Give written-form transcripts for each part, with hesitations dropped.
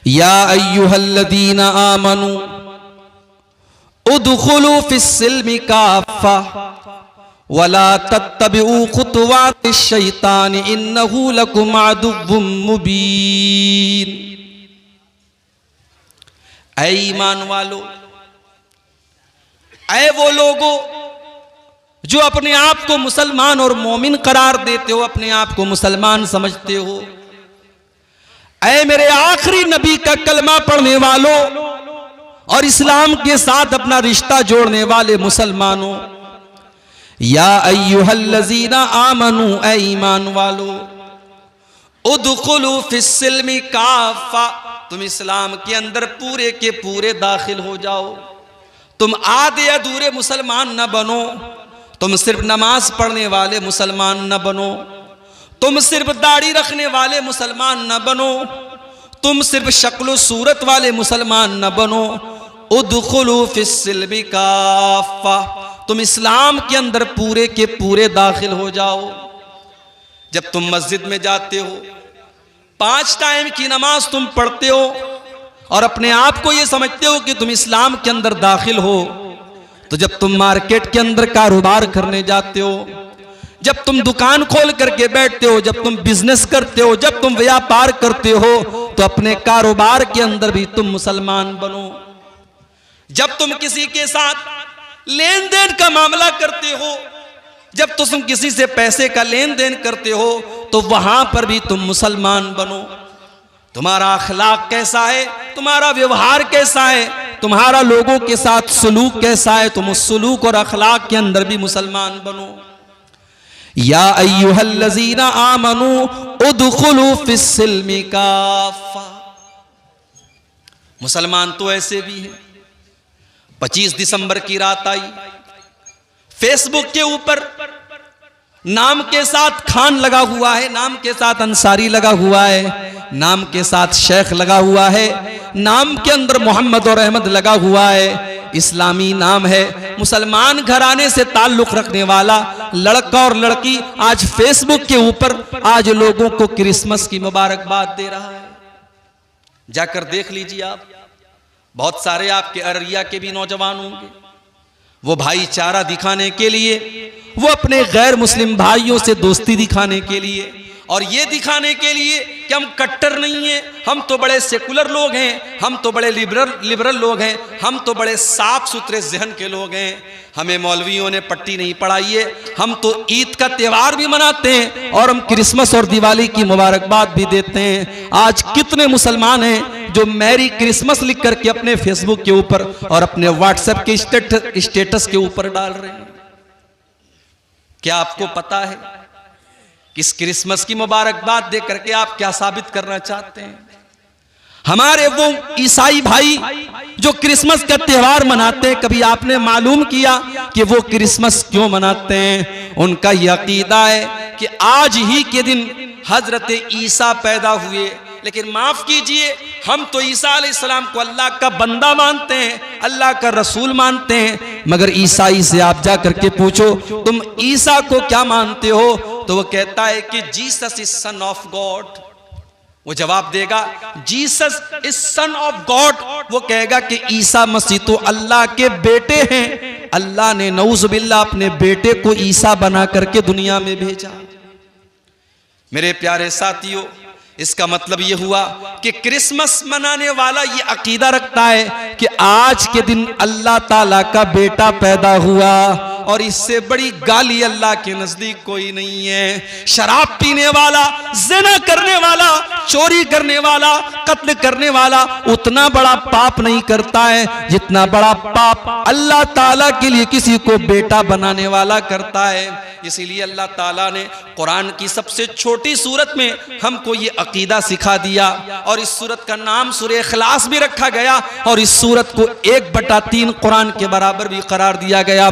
या अय्युहल्लज़ीना आमनू उदखुलू फिस्सिल्मि काफ़ा वला तत्तबिऊ खुतवातिश शैतान इन्नहु लकुम अदुव्वुम मुबीन। ऐ ईमान वालो, ऐ वो लोगो जो अपने आप को मुसलमान और मोमिन करार देते हो, अपने आप को मुसलमान समझते हो, ऐ मेरे आखिरी नबी का कलमा पढ़ने वालों और इस्लाम के साथ अपना रिश्ता जोड़ने वाले मुसलमानों, या अय्युहल्लज़ीना आमनू, ऐ ईमान वालो, उदखुलू फिस्सिल्मि काफ़ा, तुम इस्लाम के अंदर पूरे के पूरे दाखिल हो जाओ। तुम आधे अधूरे मुसलमान न बनो, तुम सिर्फ नमाज पढ़ने वाले मुसलमान न बनो, तुम सिर्फ दाढ़ी रखने वाले मुसलमान न बनो, तुम सिर्फ शक्ल सूरत वाले मुसलमान न बनो। उदखुलू फिस्सिल्मि काफ़ा, तुम इस्लाम के अंदर पूरे के पूरे दाखिल हो जाओ। जब तुम मस्जिद में जाते हो, 5 टाइम की नमाज तुम पढ़ते हो और अपने आप को ये समझते हो कि तुम इस्लाम के अंदर दाखिल हो, तो जब तुम मार्केट के अंदर कारोबार करने जाते हो, जब तुम दुकान खोल करके बैठते हो, जब तुम बिजनेस करते हो, जब तुम व्यापार करते हो, तो अपने कारोबार के अंदर भी तुम मुसलमान बनो। जब तुम किसी के साथ लेन देन का मामला करते हो, जब तुम किसी से पैसे का लेन देन करते हो, तो वहां पर भी तुम मुसलमान बनो। तुम्हारा अखलाक कैसा है, तुम्हारा व्यवहार कैसा है, तुम्हारा लोगों के साथ सलूक कैसा है, तुम उस सलूक और अखलाक के अंदर भी मुसलमान बनो। या अय्युहल्लज़ीना आमनू उदखुलू फिस्सिल्मि काफ़ा। मुसलमान तो ऐसे भी हैं। 25 दिसंबर की रात आई, फेसबुक के ऊपर नाम के साथ खान लगा हुआ है, नाम के साथ अंसारी लगा हुआ है, नाम के साथ शेख लगा हुआ है, नाम के अंदर मोहम्मद और अहमद लगा हुआ है, इस्लामी नाम है, मुसलमान घराने से ताल्लुक रखने वाला लड़का और लड़की आज फेसबुक के ऊपर आज लोगों को क्रिसमस की मुबारकबाद दे रहा है। जाकर देख लीजिए आप, बहुत सारे आपके अररिया के भी नौजवान होंगे, वो भाईचारा दिखाने के लिए, वो अपने गैर मुस्लिम भाइयों से दोस्ती दिखाने के लिए और ये दिखाने के लिए कि हम कट्टर नहीं हैं, हम तो बड़े सेकुलर लोग हैं, हम तो बड़े लिबरल लोग हैं, हम तो बड़े साफ सुथरे जहन के लोग हैं, हमें मौलवियों ने पट्टी नहीं पढ़ाई है, हम तो ईद का त्यौहार भी मनाते हैं और हम क्रिसमस और दिवाली की मुबारकबाद भी देते हैं। आज कितने मुसलमान हैं जो मैरी क्रिसमस लिख करके अपने फेसबुक के ऊपर और अपने व्हाट्सएप के स्टेटस के ऊपर डाल रहे हैं। क्या आपको पता है कि इस क्रिसमस की मुबारकबाद दे करके आप क्या साबित करना चाहते हैं? हमारे वो ईसाई भाई जो क्रिसमस का त्यौहार मनाते हैं, कभी आपने मालूम किया कि वो क्रिसमस क्यों मनाते हैं? उनका यह अकीदा है कि आज ही के दिन हजरत ईसा पैदा हुए, लेकिन माफ कीजिए, हम तो ईसा अलैहिस्सलाम को अल्लाह का बंदा मानते हैं, अल्लाह का रसूल मानते हैं, मगर ईसाई से आप जा करके पूछो तुम ईसा को क्या मानते हो, तो वो कहता है कि Jesus is son of God. वो जवाब देगा Jesus is son of God. वो कहेगा कि ईसा मसीह तो अल्लाह के बेटे हैं, अल्लाह ने नऊजुबिल्लाह अपने बेटे को ईसा बना करके दुनिया में भेजा। मेरे प्यारे साथियों, इसका मतलब यह हुआ कि क्रिसमस मनाने वाला ये अकीदा रखता है कि आज के दिन अल्लाह ताला का बेटा पैदा हुआ और इससे बड़ी गाली अल्लाह के नजदीक कोई नहीं है। शराब पीने वाला, ज़िना करने वाला, चोरी करने वाला, कत्ल करने वाला उतना बड़ा पाप नहीं करता है जितना बड़ा पाप अल्लाह ताला के लिए किसी को बेटा बनाने वाला करता है। इसीलिए अल्लाह ताला ने कुरान की सबसे छोटी सूरत में हमको ये अकीदा सिखा दिया और इस सूरत का नाम सूरह इखलास भी रखा गया और इस सूरत को 1/3 कुरान के बराबर भी करार दिया गया।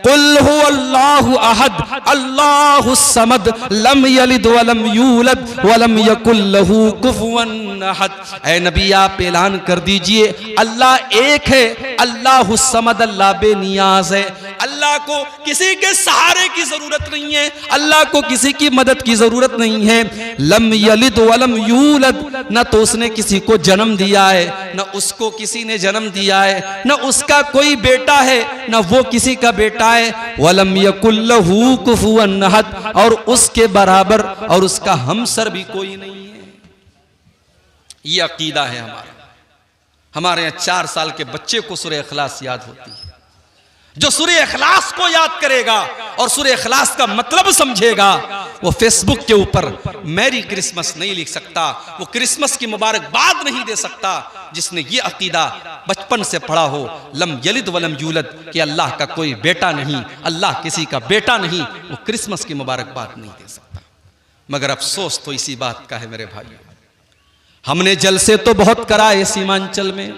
कुल हुवल्लाहु अहद अल्लाहुस समद लम यलिद वलम यूलद वलम यकुल लहू कुफुवन अहद। ऐ नबी, आप ऐलान कर दीजिए अल्लाह एक है, अल्लाहुस समद, अल्लाह बेनियाज है, अल्लाह को किसी के सहारे की जरूरत नहीं है, अल्लाह को किसी की मदद की जरूरत नहीं है। लम यलिद वलम यूलद, न तो उसने किसी को जन्म दिया है, न उसको किसी ने जन्म दिया है, न उसका कोई बेटा है, न वो किसी का बेटा है। वलम यकुल लहू कुफुवन अहद, और उसके बराबर और उसका हमसर भी कोई नहीं है। ये अकीदा है हमारा। हमारे यहाँ 4 साल के बच्चे को सूरह इखलास याद होती है। जो सूरह इखलास को याद करेगा और सूरह इखलास का मतलब समझेगा, वो फेसबुक के ऊपर मैरी क्रिसमस नहीं लिख सकता, वो क्रिसमस की मुबारकबाद नहीं दे सकता, जिसने ये अकीदा बचपन से पढ़ा हो, लम यलिद वलम यूलद, कि अल्लाह का कोई बेटा नहीं, अल्लाह किसी का बेटा नहीं, वो क्रिसमस की मुबारकबाद नहीं दे सकता। मगर अफसोस तो इसी बात का है मेरे भाइयों, हमने जलसे तो बहुत कराए सीमांचल में,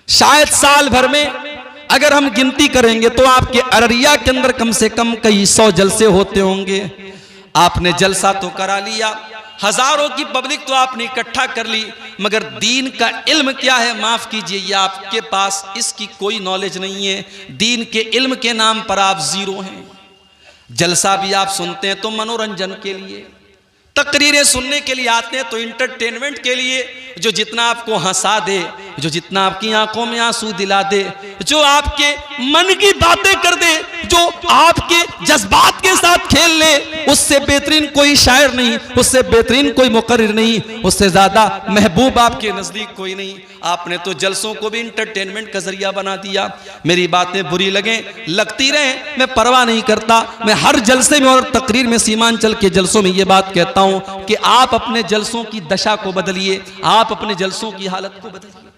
शायद साल भर में अगर हम गिनती करेंगे तो आपके अररिया के अंदर कम से कम कई 100 जलसे होते होंगे। आपने जलसा तो करा लिया, हजारों की पब्लिक तो आपने इकट्ठा कर ली, मगर दीन का इल्म क्या है, माफ कीजिए, ये आपके पास इसकी कोई नॉलेज नहीं है। दीन के इल्म के नाम पर आप जीरो हैं। जलसा भी आप सुनते हैं तो मनोरंजन के लिए, तकरीरें सुनने के लिए आते हैं तो इंटरटेनमेंट के लिए, जो जितना आपको हंसा दे, जो जितना आपकी आंखों में आंसू दिला दे, जो आपके मन की बातें कर दे, जो आपके जज्बात के साथ खेल ले, उससे बेहतरीन कोई शायर नहीं, उससे बेहतरीन कोई मुकर्रिर नहीं, उससे ज्यादा महबूब आपके नजदीक कोई नहीं। आपने तो जलसों को भी इंटरटेनमेंट का जरिया बना दिया। मेरी बातें बुरी लगे, लगती रहे, मैं परवाह नहीं करता। मैं हर जलसे में और तकरीर में, सीमांचल के जलसों में ये बात कहता हूं कि आप अपने जलसों की दशा को बदलिए, आप अपने जलसों की हालत को बदलिए।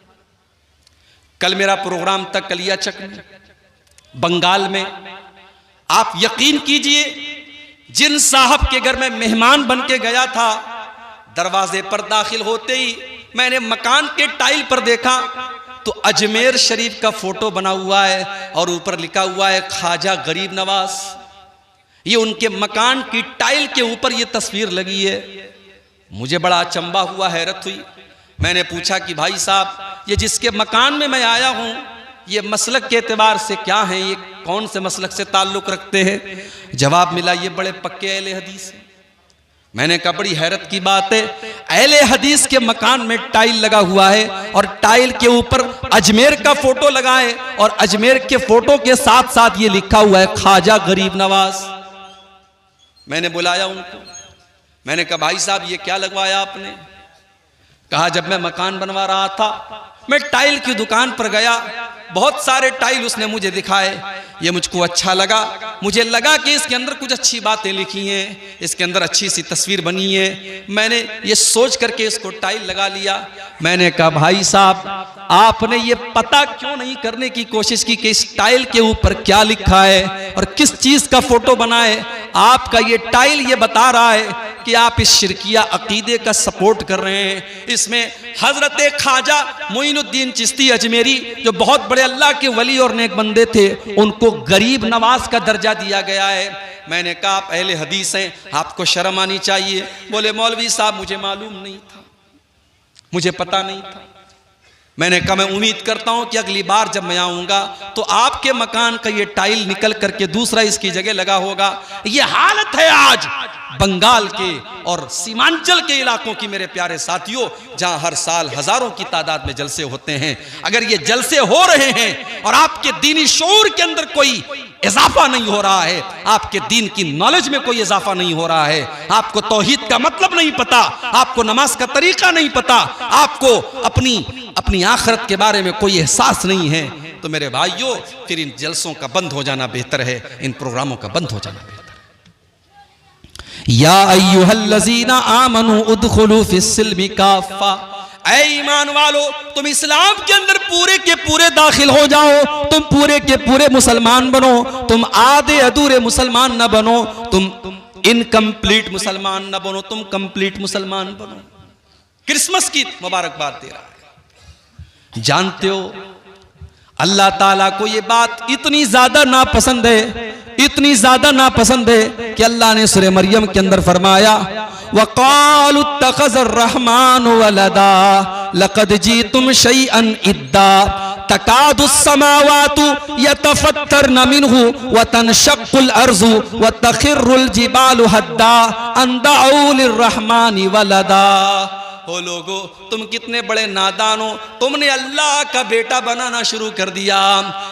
कल मेरा प्रोग्राम था कलियाचक में, बंगाल में। आप यकीन कीजिए, जिन साहब के घर में मेहमान बन के गया था, दरवाजे पर दाखिल होते ही मैंने मकान के टाइल पर देखा तो अजमेर शरीफ का फोटो बना हुआ है और ऊपर लिखा हुआ है ख्वाजा गरीब नवाज। ये उनके मकान की टाइल के ऊपर ये तस्वीर लगी है। मुझे बड़ा अचंबा हुआ, हैरत हुई। मैंने पूछा कि भाई साहब, ये जिसके मकान में मैं आया हूं, ये मसलक के एतबार से क्या है, ये कौन से मसलक से ताल्लुक रखते हैं? जवाब मिला, ये बड़े पक्के अहले हदीस हैं। मैंने कहा बड़ी हैरत की बात है, अहले हदीस के मकान में टाइल लगा हुआ है और टाइल के ऊपर अजमेर का फोटो लगा है और अजमेर के फोटो के साथ साथ ये लिखा हुआ है ख्वाजा गरीब नवाज। मैंने बुलाया उनको, मैंने कहा भाई साहब ये क्या लगवाया आपने? कहा जब मैं मकान बनवा रहा था, मैं टाइल की दुकान पर गया, बहुत सारे टाइल उसने मुझे दिखाए, ये मुझको अच्छा लगा, मुझे लगा कि इसके अंदर कुछ अच्छी बातें लिखी हैं, इसके अंदर अच्छी सी तस्वीर बनी है। मैंने ये सोच करके इसको टाइल लगा लिया। मैंने कहा भाई साहब, आपने ये पता क्यों नहीं करने की कोशिश की कि इस टाइल के ऊपर क्या लिखा है और किस चीज का फोटो बना है? आपका ये टाइल ये बता रहा है कि आप इस शिरकिया अकीदे का सपोर्ट कर रहे हैं। इसमें हजरत ख्वाजा मोइनुद्दीन चिश्ती अजमेरी, जो बहुत बड़े अल्लाह के वली और नेक बंदे थे, उनको गरीब नवाज का दर्जा दिया गया है। मैंने कहा आप अहले हदीस हैं, आपको शर्म आनी चाहिए। बोले मौलवी साहब मुझे मालूम नहीं था, मुझे पता नहीं था। मैंने कहा मैं उम्मीद करता हूं कि अगली बार जब मैं आऊंगा तो आपके मकान का ये टाइल निकल करके दूसरा इसकी जगह लगा होगा। ये हालत है आज बंगाल के और सीमांचल के इलाकों की मेरे प्यारे साथियों, जहां हर साल हजारों की तादाद में जलसे होते हैं। अगर ये जलसे हो रहे हैं और आपके दीनी शऊर के अंदर कोई इजाफा नहीं हो रहा है, आपके दीन की नॉलेज में कोई इजाफा नहीं हो रहा है, आपको तौहीद का मतलब नहीं पता, आपको नमाज का तरीका नहीं पता, आपको अपनी आखिरत के बारे में कोई एहसास नहीं है, तो मेरे भाइयों फिर इन जलसों का बंद हो जाना बेहतर है, इन प्रोग्रामों का बंद हो जाना बेहतर है। या अय्युहल्लज़ीना आमनू उदखुलू फिस्सिल्मि काफ़ा, ऐ ईमान वालो तुम इस्लाम के अंदर पूरे के पूरे दाखिल हो जाओ, तुम पूरे के पूरे मुसलमान बनो, तुम आधे अधूरे मुसलमान न बनो, तुम इनकम्प्लीट मुसलमान न बनो, तुम कंप्लीट मुसलमान बनो। क्रिसमस की मुबारकबाद दे रहा है। जानते हो अल्लाह ताला को ये बात इतनी ज्यादा नापसंद है, इतनी ज्यादा नापसंद है कि अल्लाह ने सूरह मरियम के अंदर फरमाया वक़ालु इत्तख़ज़र रहमान वलदा लक़द जीतुम शैअन इद्दा, तकादुस समावातु यतफत्तरन मिन्हु व तनशक्कुल अर्ज़ु व तखिर्रुल जिबालु हद्दा अन दअू लिर्रहमानि वलदा। हो लोगो, तुम कितने बड़े नादान हो, तुमने अल्लाह का बेटा बनाना शुरू कर दिया।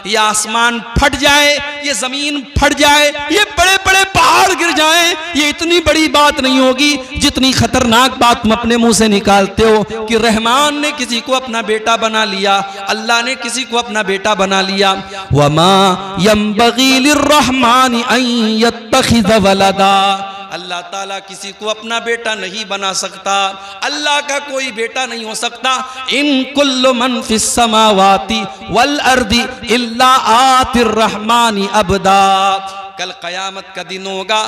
ये आसमान फट जाए, ये जमीन फट जाए, ये बड़े बड़े पहाड़ गिर जाएं, ये इतनी बड़ी बात नहीं होगी जितनी खतरनाक बात तुम अपने मुंह से निकालते हो कि रहमान ने किसी को अपना बेटा बना लिया, अल्लाह ने किसी को अपना बेटा बना लिया। वमा यंबगी लिर्रहमानि अन यत्तखिज़ वलदा। अल्लाह ताला किसी को अपना बेटा नहीं बना सकता, अल्लाह का कोई बेटा नहीं हो सकता। इन कुल्लु मन फिस समावाति वल अर्दी इल्ला आतिर रहमानी अबदा। कल कयामत का दिन होगा,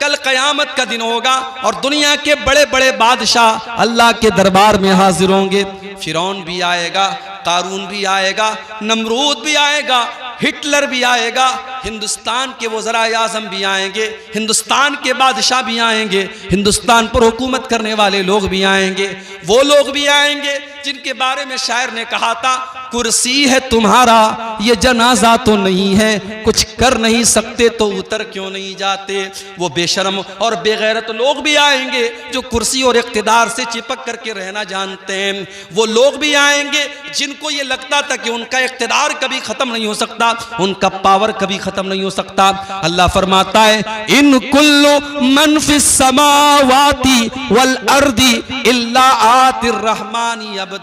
कल कयामत का दिन होगा और दुनिया के बड़े बड़े बादशाह अल्लाह के दरबार में हाजिर होंगे। फिरौन भी आएगा, कारून भी आएगा, नमरूद भी आएगा, हिटलर भी आएगा, हिंदुस्तान के वज़राए आज़म भी आएंगे, हिंदुस्तान के बादशाह भी आएंगे, हिंदुस्तान पर हुकूमत करने वाले लोग भी आएंगे। वो लोग भी आएंगे जिनके बारे में शायर ने कहा था, कुर्सी है तुम्हारा ये जनाजा तो नहीं है, कुछ कर नहीं सकते तो उतर क्यों नहीं जाते। वो बेशर्म और बेगैरत लोग भी आएंगे जो कुर्सी और इख्तिदार से चिपक करके रहना जानते हैं। वो लोग भी आएंगे जिनको ये लगता था कि उनका इख्तिदार कभी खत्म नहीं हो सकता, उनका पावर कभी खत्म नहीं हो सकता। अल्लाह फरमाता है, इन कुल्लु मन फिस समावाति वल अर्दी इल्ला आतिर रहमानी अबदा।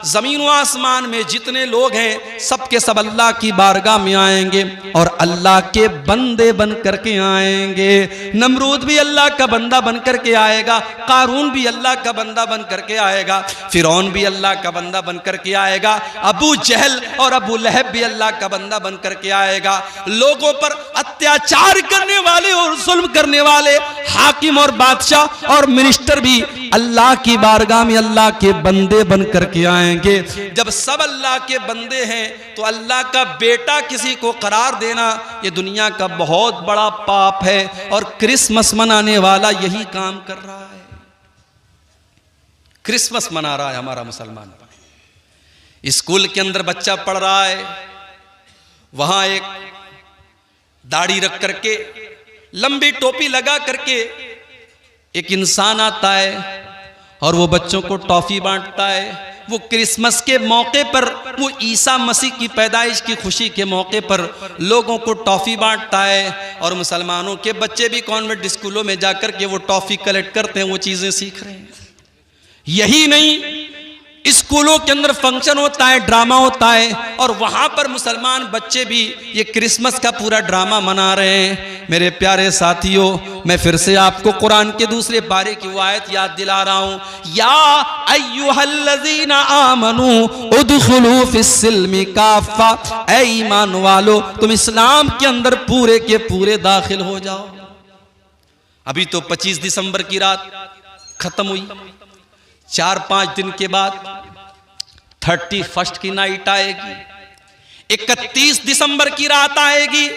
जमीन व आसमान में जितने लोग हैं सब के सब अल्लाह की बारगाह में आएंगे और अल्लाह के बंदे बन करके आएंगे। नमरूद भी अल्लाह का बंदा बन करके आएगा, कारून भी अल्लाह का बंदा बन करके आएगा, फिरौन भी अल्लाह का बंदा बन करके आएगा, अबू जहल और अबू लहब भी अल्लाह का बंदा बन करके आएगा। लोगों पर अत्याचार करने वाले और जुल्म करने वाले हाकिम और बादशाह और मिनिस्टर भी अल्लाह की बारगाह में अल्लाह के बंदे बन करके आएंगे। जब सब अल्लाह के बंदे हैं तो अल्लाह का बेटा किसी को करार देना ये दुनिया का बहुत बड़ा पाप है और क्रिसमस मनाने वाला यही काम कर रहा है। क्रिसमस मना रहा है हमारा मुसलमान। स्कूल के अंदर बच्चा पढ़ रहा है, वहां एक दाढ़ी रख करके लंबी टोपी लगा करके एक इंसान आता है और वो बच्चों को टॉफी बांटता है। वो क्रिसमस के मौके पर, वो ईसा मसीह की पैदाइश की खुशी के मौके पर लोगों को टॉफी बांटता है और मुसलमानों के बच्चे भी कॉन्वेंट स्कूलों में जाकर के वो टॉफी कलेक्ट करते हैं, वो चीजें सीख रहे हैं। यही नहीं, स्कूलों के अंदर फंक्शन होता है, ड्रामा होता है और वहां पर मुसलमान बच्चे भी ये क्रिसमस का पूरा ड्रामा मना रहे हैं। मेरे प्यारे साथियों, मैं फिर से आपको कुरान के दूसरे पारे की वो आयत याद दिला रहा हूं, या अय्युहल्लज़ीना आमनू उदखुलू फिस्सिल्मि काफ़ा। ऐ ईमान वालो, तुम इस्लाम के अंदर पूरे के पूरे दाखिल हो जाओ। अभी तो 25 दिसंबर की रात खत्म हुई, 4-5 दिन के बाद 31 की नाइट आएगी, 31 दिसंबर की रात आएगी।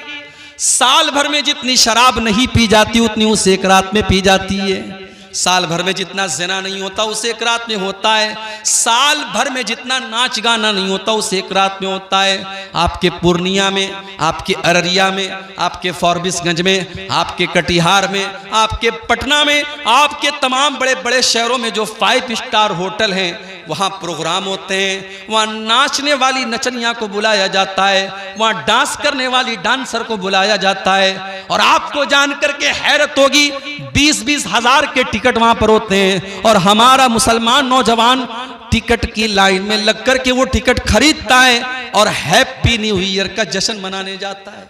साल भर में जितनी शराब नहीं पी जाती उतनी उस एक रात में पी जाती है। साल भर में जितना ज़िना नहीं होता उस एक रात में होता है। साल भर में जितना नाच गाना नहीं होता उस एक रात में होता है। आपके पूर्णिया में, आपके अररिया में, आपके फॉरबिसगंज में, आपके कटिहार में, आपके पटना में, आपके तमाम बड़े बड़े शहरों में जो 5 स्टार होटल हैं वहाँ प्रोग्राम होते हैं। वहाँ नाचने वाली नचनिया को बुलाया जाता है, वहाँ डांस करने वाली डांसर को बुलाया जाता है और आपको जान करके हैरत होगी 20-20 हज़ार के टिकट वहाँ पर होते हैं और हमारा मुसलमान नौजवान टिकट की लाइन में लग करके वो टिकट खरीदता है और हैप्पी न्यू ईयर का जश्न मनाने जाता है।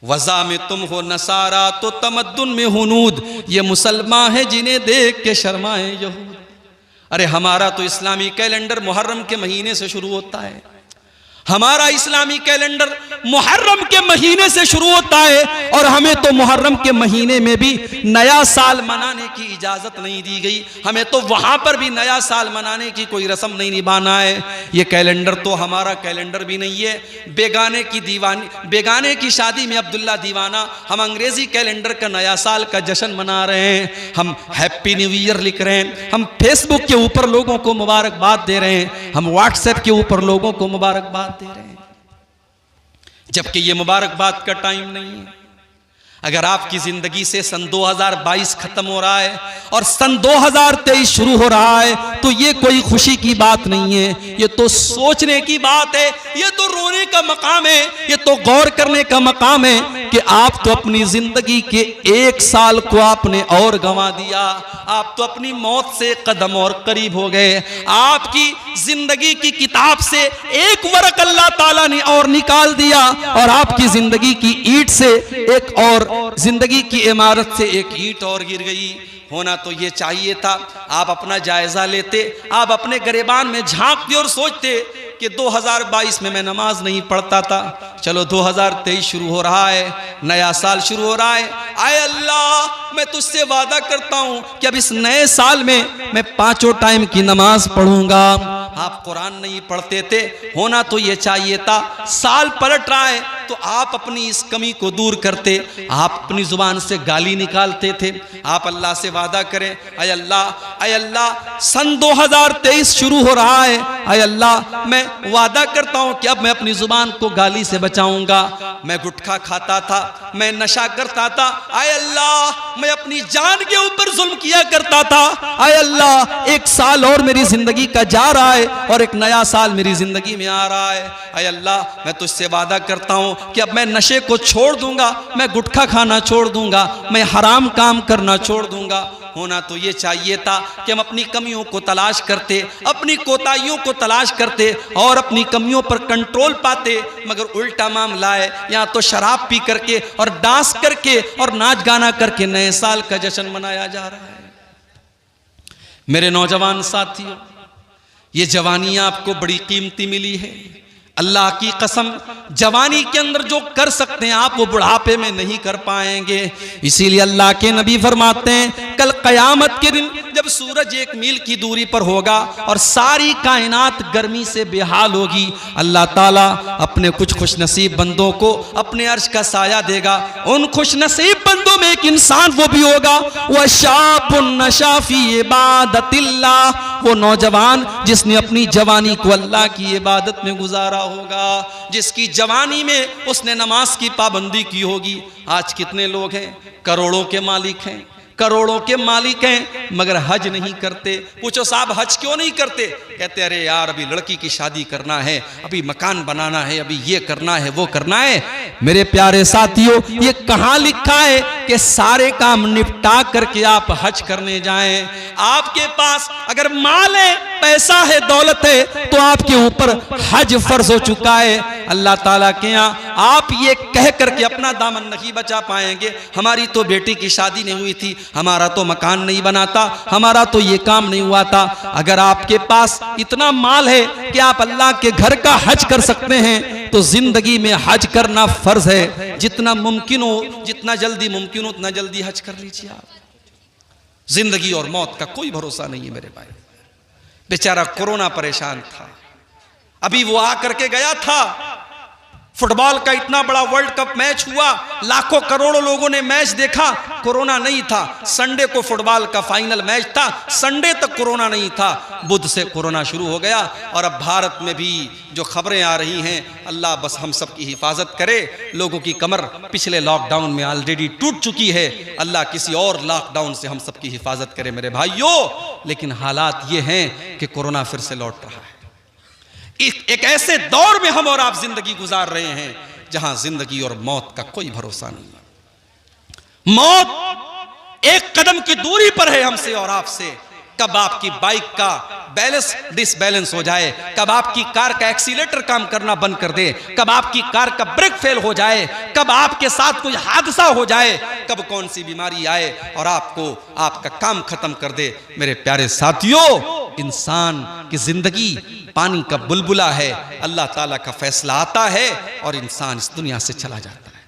वज़ा में तुम हो नसारा तो तमद्दुन में हुनूद, ये मुसलमान है जिन्हें देख के शर्माए यहूद। अरे हमारा तो इस्लामी कैलेंडर मुहर्रम के महीने से शुरू होता है, हमारा इस्लामी कैलेंडर मुहर्रम के महीने से शुरू होता है और हमें तो मुहर्रम के महीने में भी नया साल मनाने की इजाजत नहीं दी गई। हमें तो वहां पर भी नया साल मनाने की कोई रस्म नहीं निभाना है। ये कैलेंडर तो हमारा कैलेंडर भी नहीं है। बेगाने की शादी में अब्दुल्ला दीवाना, हम अंग्रेजी कैलेंडर का नया साल का जश्न मना रहे हैं, हम हैप्पी न्यू ईयर लिख रहे हैं, हम फेसबुक के ऊपर लोगों को मुबारकबाद दे रहे हैं, हम व्हाट्सएप के ऊपर लोगों को मुबारकबाद दे रहे हैं, जबकि ये मुबारकबाद का टाइम नहीं है। अगर आपकी जिंदगी से सन 2022 खत्म हो रहा है और सन 2023 शुरू हो रहा है तो ये कोई खुशी की बात नहीं है, ये तो सोचने की बात है, ये तो रोने का मकाम है, ये तो गौर करने का मकाम है कि आप तो अपनी जिंदगी के 1 साल को आपने और गंवा दिया। आप तो अपनी मौत से कदम और करीब हो गए। आपकी जिंदगी की किताब से एक वर्क अल्लाह ताला ने और निकाल दिया और आपकी जिंदगी की ईंट से एक और जिंदगी की इमारत से एक ईंट और गिर गई। होना तो ये चाहिए था, आप अपना जायजा लेते, आप अपने गिरेबान में झांकते और सोचते कि 2022 में मैं नमाज नहीं पढ़ता था, चलो 2023 शुरू हो रहा है, नया साल शुरू हो रहा है, आए अल्लाह मैं तुझसे वादा करता हूं कि अब इस नए साल में मैं 5 टाइम की नमाज पढ़ूंगा। आप कुरान नहीं पढ़ते थे। होना तो ये चाहिए था, साल पलट रहा है तो आप अपनी इस कमी को दूर करते, आप अपनी जुबान से गाली निकालते थे। आप अल्लाह से वादा करें, अय अल्लाह सन 2023 शुरू हो रहा है, अय अल्लाह मैं वादा करता हूं कि अब मैं अपनी जुबान को गाली से बचाऊंगा। मैं गुटखा खाता था, मैं नशा करता था, अय अल्लाह मैं अपनी जान के ऊपर जुल्म किया करता था, अय अल्लाह 1 साल और मेरी जिंदगी का जा रहा है और एक नया साल मेरी जिंदगी में आ रहा है। अय अल्लाह मैं तुझसे वादा करता हूं कि अब मैं नशे को छोड़ दूंगा, मैं गुटखा खाना छोड़ दूंगा, मैं हराम काम करना छोड़ दूंगा। होना तो ये चाहिए था कि हम अपनी कमियों को तलाश करते, अपनी कोताहियों को तलाश करते और अपनी कमियों पर कंट्रोल पाते, मगर उल्टा मामला है। यहाँ तो शराब पी करके और डांस करके और नाच गाना करके नए साल का जश्न मनाया जा रहा है। मेरे नौजवान साथियों, ये जवानी आपको बड़ी कीमती मिली है। अल्लाह की कसम, जवानी के अंदर जो कर सकते हैं आप वो बुढ़ापे में नहीं कर पाएंगे। इसीलिए अल्लाह के नबी फरमाते हैं, कल कयामत के दिन जब सूरज 1 मील की दूरी पर होगा और सारी कायनात गर्मी से बेहाल होगी, अल्लाह ताला अपने कुछ खुशनसीब बंदों को अपने अर्श का साया देगा। उन खुशनसीब बंदों में एक इंसान वो भी होगा, वह शाबुन नशा फी इबादतिल्लाह, वो नौजवान जिसने अपनी जवानी को अल्लाह की इबादत में गुजारा होगा, जिसकी जवानी में उसने नमाज की पाबंदी की होगी। आज कितने लोग हैं, करोड़ों के मालिक हैं, करोड़ों के मालिक हैं, मगर हज नहीं करते। पूछो साहब हज क्यों नहीं करते? कहते अरे यार अभी लड़की की शादी करना है, अभी मकान बनाना है, अभी ये करना है वो करना है। मेरे प्यारे साथियों, ये कहां लिखा है कि सारे काम निपटा करके आप हज करने जाएं? आपके पास अगर माल है, पैसा है, दौलत है, तो आपके ऊपर हज फर्ज हो चुका है। अल्लाह ताला के यहाँ आप ये कह करके अपना दामन नहीं बचा पाएंगे, हमारी तो बेटी की शादी नहीं हुई थी, हमारा तो मकान नहीं बना था, हमारा तो ये काम नहीं हुआ था। अगर आपके पास इतना माल है कि आप अल्लाह के घर का हज कर सकते हैं तो जिंदगी में हज करना फर्ज है। जितना मुमकिन हो, जितना जल्दी मुमकिन हो उतना जल्दी हज कर लीजिए आप। जिंदगी और मौत का कोई भरोसा नहीं है मेरे भाई। बेचारा कोरोना परेशान था, अभी वो आकर के गया था। फुटबॉल का इतना बड़ा वर्ल्ड कप मैच हुआ, लाखों करोड़ों लोगों ने मैच देखा, कोरोना नहीं था। संडे को फुटबॉल का फाइनल मैच था, संडे तक कोरोना नहीं था, बुध से कोरोना शुरू हो गया। और अब भारत में भी जो खबरें आ रही हैं, अल्लाह बस हम सब की हिफाजत करे। लोगों की कमर पिछले लॉकडाउन में ऑलरेडी टूट चुकी है, अल्लाह किसी और लॉकडाउन से हम सब की हिफाजत करे मेरे भाइयों। लेकिन हालात ये हैं कि कोरोना फिर से लौट रहा है। एक ऐसे दौर में हम और आप जिंदगी गुजार रहे हैं जहां जिंदगी और मौत का कोई भरोसा नहीं। मौत एक कदम की दूरी पर है हमसे और आपसे। कब आपकी बाइक का बैलेंस डिसबैलेंस हो जाए, कब आपकी कार का एक्सीलेटर काम करना बंद कर दे, कब आपकी कार का ब्रेक फेल हो जाए, कब आपके साथ कोई हादसा हो जाए, कब कौन सी बीमारी आए और आपको आपका काम खत्म कर दे। मेरे प्यारे साथियों, इंसान की जिंदगी पानी का बुलबुला है, अल्लाह ताला का फैसला आता है और इंसान इस दुनिया से चला जाता है।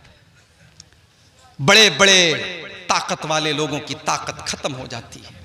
बड़े बड़े ताकत वाले लोगों की ताकत खत्म हो जाती है।